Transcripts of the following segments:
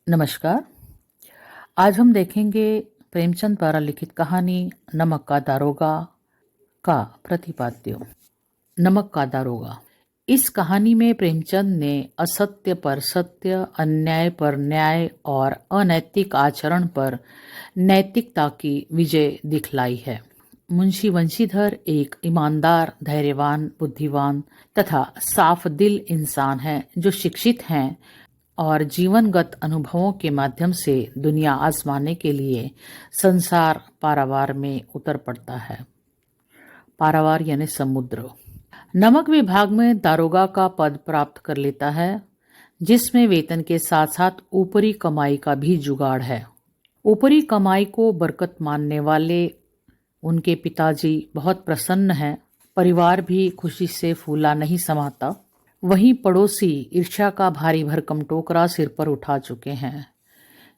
नमस्कार। आज हम देखेंगे प्रेमचंद द्वारा लिखित कहानी नमक का दारोगा का प्रतिपाद्य। नमक का दारोगा। इस कहानी में प्रेमचंद ने असत्य पर सत्य, अन्याय पर न्याय और अनैतिक आचरण पर नैतिकता की विजय दिखलाई है। मुंशी वंशीधर एक ईमानदार, धैर्यवान, बुद्धिमान तथा साफ दिल इंसान है जो शिक्षित हैं और जीवनगत अनुभवों के माध्यम से दुनिया आजमाने के लिए संसार पारावार में उतर पड़ता है। पारावार यानी समुद्र। नमक विभाग में दारोगा का पद प्राप्त कर लेता है, जिसमें वेतन के साथ साथ ऊपरी कमाई का भी जुगाड़ है। ऊपरी कमाई को बरकत मानने वाले उनके पिताजी बहुत प्रसन्न हैं। परिवार भी खुशी से फूला नहीं समाता। वहीं पड़ोसी ईर्ष्या का भारी भरकम टोकरा सिर पर उठा चुके हैं।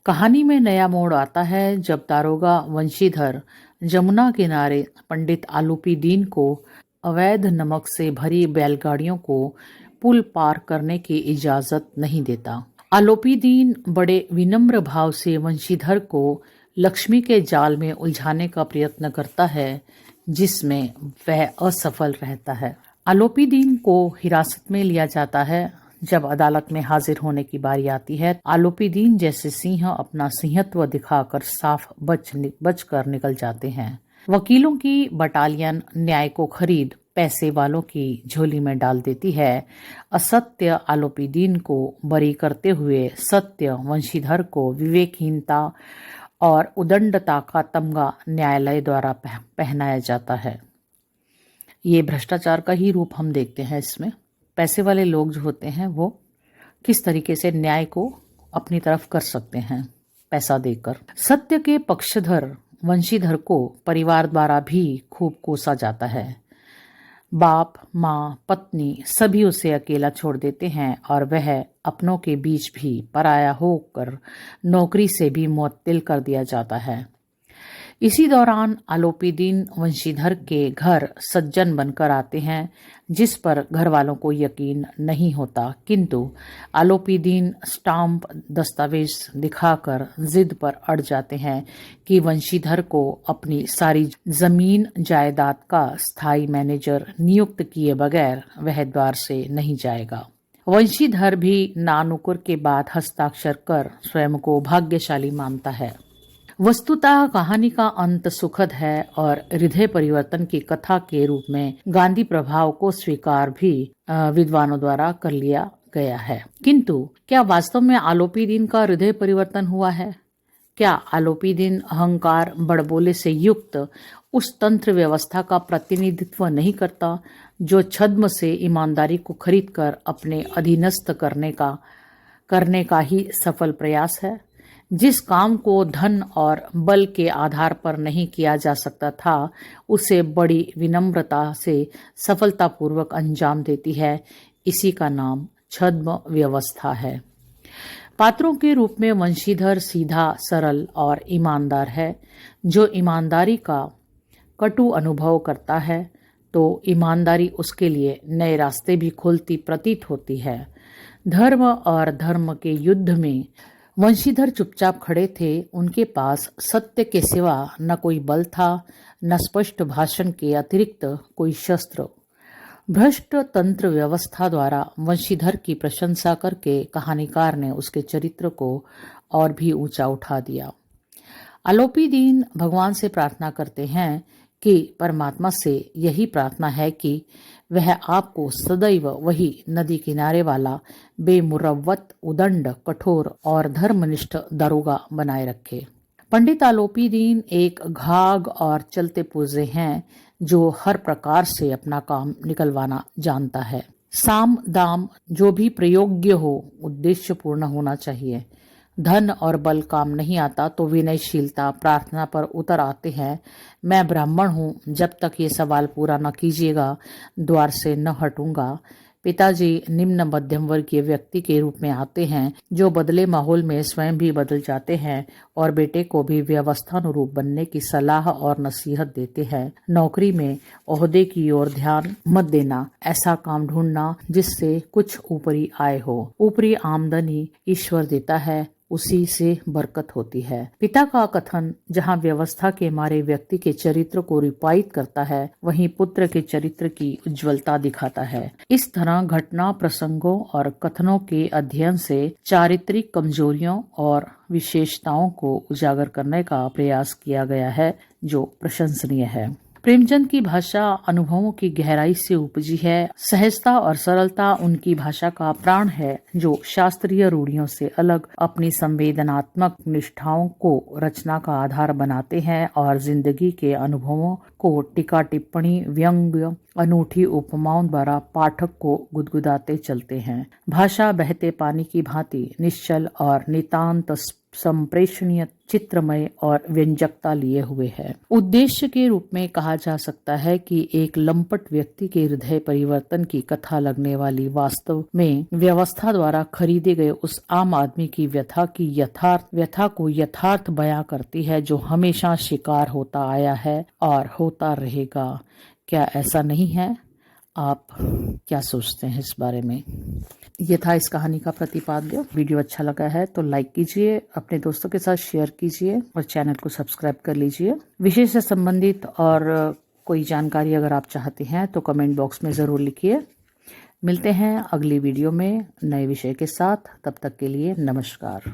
कहानी में नया मोड़ आता है जब दारोगा वंशीधर जमुना किनारे पंडित आलूपी दीन को अवैध नमक से भरी बैलगाड़ियों को पुल पार करने की इजाजत नहीं देता। आलूपी दीन बड़े विनम्र भाव से वंशीधर को लक्ष्मी के जाल में उलझाने का प्रयत्न करता है, जिसमें वह असफल रहता है। आलूपी दीन को हिरासत में लिया जाता है। जब अदालत में हाजिर होने की बारी आती है, आलूपी दीन जैसे सिंह अपना सिंहत्व दिखाकर साफ बच कर निकल जाते हैं। वकीलों की बटालियन न्याय को खरीद पैसे वालों की झोली में डाल देती है। असत्य आलूपी दीन को बरी करते हुए सत्य वंशीधर को विवेकहीनता और उदंडता का तमगा न्यायालय द्वारा पहनाया जाता है। ये भ्रष्टाचार का ही रूप हम देखते हैं इसमें। पैसे वाले लोग जो होते हैं वो किस तरीके से न्याय को अपनी तरफ कर सकते हैं पैसा देकर। सत्य के पक्षधर वंशीधर को परिवार द्वारा भी खूब कोसा जाता है। बाप, माँ, पत्नी सभी उसे अकेला छोड़ देते हैं और वह अपनों के बीच भी पराया होकर नौकरी से भी मुअत्तिल कर दिया जाता है। इसी दौरान आलूपी दीन वंशीधर के घर सज्जन बनकर आते हैं, जिस पर घर वालों को यकीन नहीं होता, किंतु आलूपी दीन स्टाम्प दस्तावेज दिखाकर जिद पर अड़ जाते हैं कि वंशीधर को अपनी सारी जमीन जायदाद का स्थायी मैनेजर नियुक्त किए बगैर वह द्वार से नहीं जाएगा। वंशीधर भी नानुकुर के बाद हस्ताक्षर कर स्वयं को भाग्यशाली मानता है। वस्तुतः कहानी का अंत सुखद है और हृदय परिवर्तन की कथा के रूप में गांधी प्रभाव को स्वीकार भी विद्वानों द्वारा कर लिया गया है। किंतु क्या वास्तव में आलूपी दीन का हृदय परिवर्तन हुआ है? क्या आलूपी दीन अहंकार बड़बोले से युक्त उस तंत्र व्यवस्था का प्रतिनिधित्व नहीं करता जो छद्म से ईमानदारी को खरीदकर अपने अधीनस्थ करने का ही सफल प्रयास है? जिस काम को धन और बल के आधार पर नहीं किया जा सकता था, उसे बड़ी विनम्रता से सफलतापूर्वक अंजाम देती है। इसी का नाम छद्म व्यवस्था है। पात्रों के रूप में वंशीधर सीधा, सरल और ईमानदार है। जो ईमानदारी का कटु अनुभव करता है तो ईमानदारी उसके लिए नए रास्ते भी खोलती प्रतीत होती है। धर्म और धर्म के युद्ध में वंशीधर चुपचाप खड़े थे। उनके पास सत्य के सिवा न कोई बल था, न स्पष्ट भाषण के अतिरिक्त कोई शस्त्र। भ्रष्ट तंत्र व्यवस्था द्वारा वंशीधर की प्रशंसा करके कहानीकार ने उसके चरित्र को और भी ऊंचा उठा दिया। आलूपी दीन भगवान से प्रार्थना करते हैं कि परमात्मा से यही प्रार्थना है कि वह आपको सदैव वही नदी किनारे वाला बेमुरव्वत, उदंड, कठोर और धर्मनिष्ठ दारोगा बनाए रखे। पंडित आलूपी दीन एक घाघ और चलते पुर्जे हैं जो हर प्रकार से अपना काम निकलवाना जानता है। साम दाम जो भी प्रयोग्य हो, उद्देश्य पूर्ण होना चाहिए। धन और बल काम नहीं आता तो विनयशीलता, प्रार्थना पर उतर आते हैं। मैं ब्राह्मण हूँ, जब तक ये सवाल पूरा न कीजिएगा द्वार से न हटूंगा। पिताजी निम्न मध्यम वर्गीय व्यक्ति के रूप में आते हैं जो बदले माहौल में स्वयं भी बदल जाते हैं और बेटे को भी व्यवस्थानुरूप बनने की सलाह और नसीहत देते हैं। नौकरी में ओहदे की ओर ध्यान मत देना, ऐसा काम ढूंढना जिससे कुछ ऊपरी आय हो। ऊपरी आमदनी ईश्वर देता है, उसी से बरकत होती है। पिता का कथन जहाँ व्यवस्था के मारे व्यक्ति के चरित्र को रूपायित करता है, वहीं पुत्र के चरित्र की उज्ज्वलता दिखाता है। इस तरह घटना, प्रसंगों और कथनों के अध्ययन से चारित्रिक कमजोरियों और विशेषताओं को उजागर करने का प्रयास किया गया है, जो प्रशंसनीय है। प्रेमचंद की भाषा अनुभवों की गहराई से उपजी है। सहजता और सरलता उनकी भाषा का प्राण है, जो शास्त्रीय रूढ़ियों से अलग अपनी संवेदनात्मक निष्ठाओं को रचना का आधार बनाते हैं और जिंदगी के अनुभवों को टीका टिप्पणी, व्यंग्य, अनूठी उपमाओं द्वारा पाठक को गुदगुदाते चलते हैं। भाषा बहते पानी की भांति निश्चल और नितांत संप्रेषणीय, चित्रमय और व्यंजकता लिए हुए है। उद्देश्य के रूप में कहा जा सकता है कि एक लंपट व्यक्ति के हृदय परिवर्तन की कथा लगने वाली वास्तव में व्यवस्था द्वारा खरीदे गए उस आम आदमी की व्यथा को यथार्थ बयां करती है, जो हमेशा शिकार होता आया है और होता रहेगा। क्या ऐसा नहीं है? आप क्या सोचते हैं इस बारे में? ये था इस कहानी का प्रतिपाद्य। वीडियो अच्छा लगा है तो लाइक कीजिए, अपने दोस्तों के साथ शेयर कीजिए और चैनल को सब्सक्राइब कर लीजिए। विषय से संबंधित और कोई जानकारी अगर आप चाहते हैं तो कमेंट बॉक्स में ज़रूर लिखिए। मिलते हैं अगली वीडियो में नए विषय के साथ। तब तक के लिए नमस्कार।